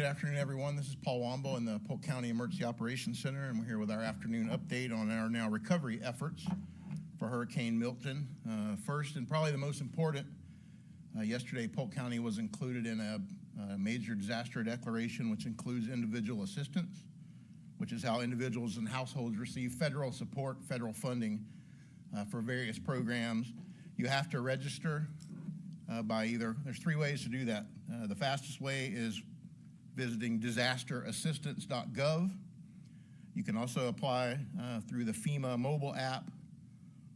Good afternoon, everyone. This is Paul Wombo in the Polk County Emergency Operations Center, and we're here with our afternoon update on our now recovery efforts for Hurricane Milton. First, and probably the most important, yesterday Polk County was included in a major disaster declaration, which includes individual assistance, which is how individuals and households receive federal support, federal funding for various programs. You have to register by there's three ways to do that. The fastest way is visiting disasterassistance.gov. You can also apply through the FEMA mobile app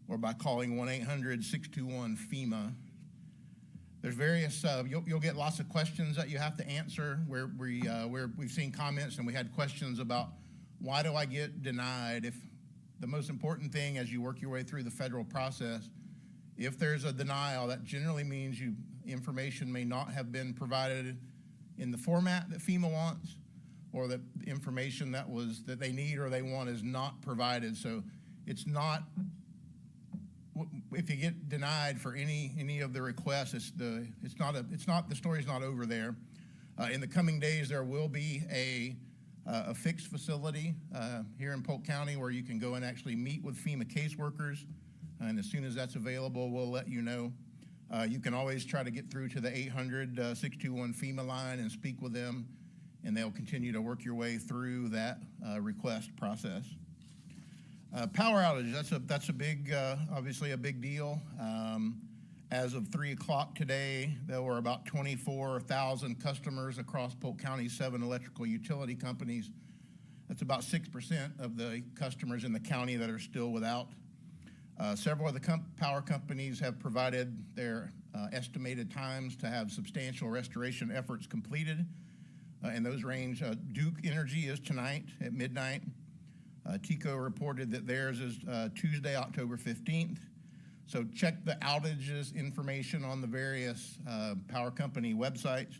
or by calling 1-800-621-FEMA. There's various, you'll get lots of questions that you have to answer where we've seen comments and we had questions about why do I get denied? If the most important thing as you work your way through the federal process, if there's a denial, that generally means information may not have been provided in the format that FEMA wants, or that the information that they need or they want is not provided. So it's not, if you get denied for any of the requests, the story's not over there. In the coming days, there will be a fixed facility here in Polk County where you can go and actually meet with FEMA caseworkers. And as soon as that's available, we'll let you know. You can always try to get through to the 800-621-FEMA line and speak with them, and they'll continue to work your way through that request process. Power outage, that's a big, obviously a big deal. As of 3 o'clock today, there were about 24,000 customers across Polk County's 7 electrical utility companies. That's about 6% of the customers in the county that are still without. Several of the power companies have provided their estimated times to have substantial restoration efforts completed, and those range. Duke Energy is tonight at midnight. TECO reported that theirs is Tuesday, October 15th. So check the outages information on the various power company websites,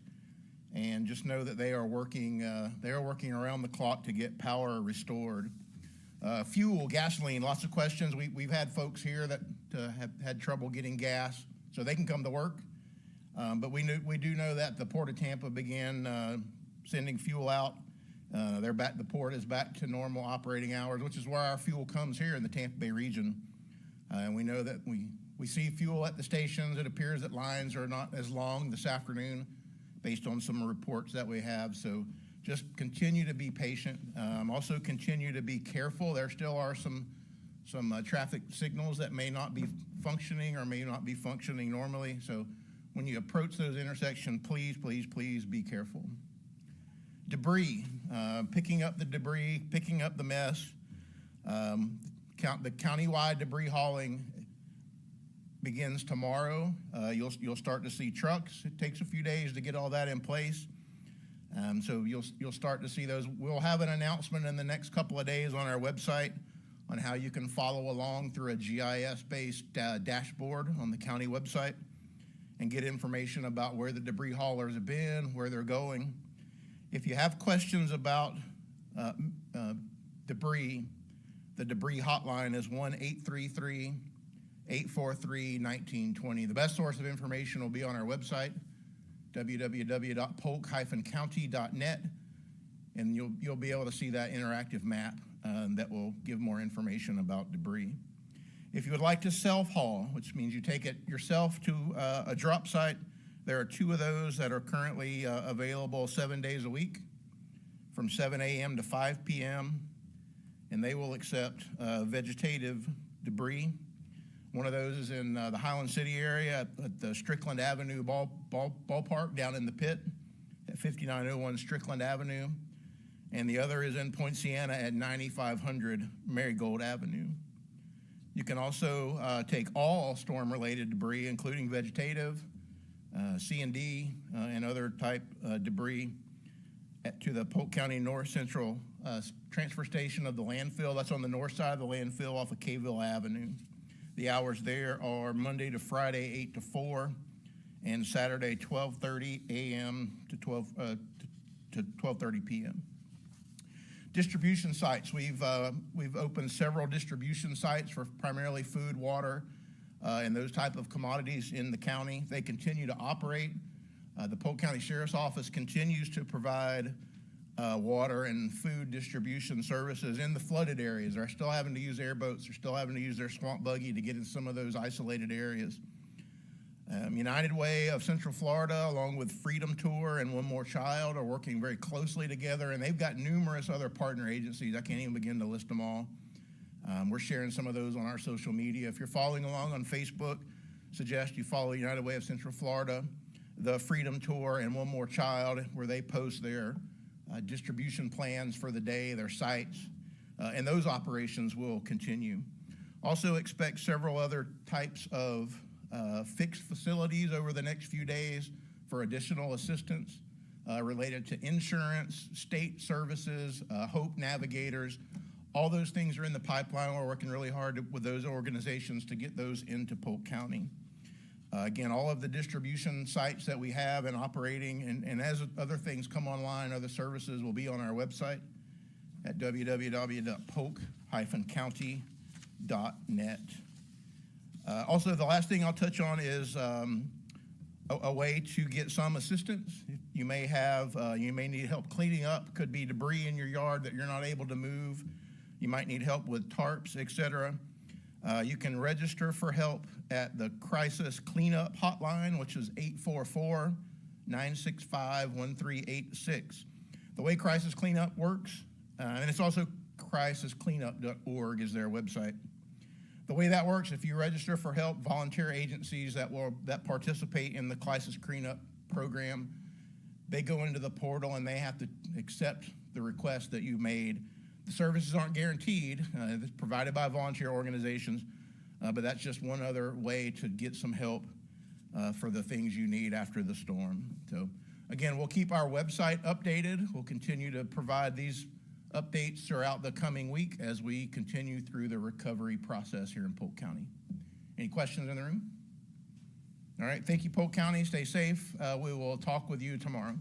and just know that they are working around the clock to get power restored. Fuel, gasoline, lots of questions. We've had folks here that have had trouble getting gas, so they can come to work. But we do know that the Port of Tampa began sending fuel out. The port is back to normal operating hours, which is where our fuel comes here in the Tampa Bay region. And we know that we see fuel at the stations. It appears that lines are not as long this afternoon based on some reports that we have. So just continue to be patient. Also continue to be careful. There still are some traffic signals that may not be functioning or may not be functioning normally. So when you approach those intersections, please be careful. Debris, picking up the debris, picking up the mess. The countywide debris hauling begins tomorrow. You'll start to see trucks. It takes a few days to get all that in place. So you'll start to see those. We'll have an announcement in the next couple of days on our website on how you can follow along through a GIS-based dashboard on the county website and get information about where the debris haulers have been, where they're going. If you have questions about debris, the debris hotline is 1-833-843-1920. The best source of information will be on our website, www.polk-county.net, and you'll be able to see that interactive map that will give more information about debris. If you would like to self-haul, which means you take it yourself to a drop site, there are 2 of those that are currently available 7 days a week from 7 a.m. to 5 p.m., and they will accept vegetative debris. One of those is in the Highland City area at the Strickland Avenue ballpark down in the pit at 5901 Strickland Avenue. And the other is in Point Siena at 9500 Marigold Avenue. You can also take all storm-related debris, including vegetative, C&D, and other type debris to the Polk County North Central transfer station of the landfill. That's on the north side of the landfill off of Caville Avenue. The hours there are Monday to Friday, 8 to 4, and Saturday, 12:30 a.m. to 12:30 p.m. Distribution sites. We've opened several distribution sites for primarily food, water, and those type of commodities in the county. They continue to operate. The Polk County Sheriff's Office continues to provide water and food distribution services in the flooded areas. They're still having to use airboats. They're still having to use their swamp buggy to get in some of those isolated areas. United Way of Central Florida, along with Freedom Tour and One More Child, are working very closely together, and they've got numerous other partner agencies. I can't even begin to list them all. We're sharing some of those on our social media. If you're following along on Facebook, suggest you follow United Way of Central Florida, the Freedom Tour, and One More Child, where they post their distribution plans for the day, their sites, and those operations will continue. Also expect several other types of fixed facilities over the next few days for additional assistance related to insurance, state services, Hope Navigators. All those things are in the pipeline. We're working really hard with those organizations to get those into Polk County. Again, all of the distribution sites that we have and operating, and as other things come online, other services will be on our website at www.polk-county.net. Also, the last thing I'll touch on is a way to get some assistance. You may need help cleaning up. Could be debris in your yard that you're not able to move. You might need help with tarps, etc. You can register for help at the Crisis Cleanup Hotline, which is 844-965-1386. The way Crisis Cleanup works, and it's also crisiscleanup.org is their website. The way that works, if you register for help, volunteer agencies that participate in the Crisis Cleanup program, they go into the portal and they have to accept the request that you made. The services aren't guaranteed. It's provided by volunteer organizations, but that's just one other way to get some help for the things you need after the storm. So again, we'll keep our website updated. We'll continue to provide these updates throughout the coming week as we continue through the recovery process here in Polk County. Any questions in the room? All right, thank you, Polk County. Stay safe. We will talk with you tomorrow.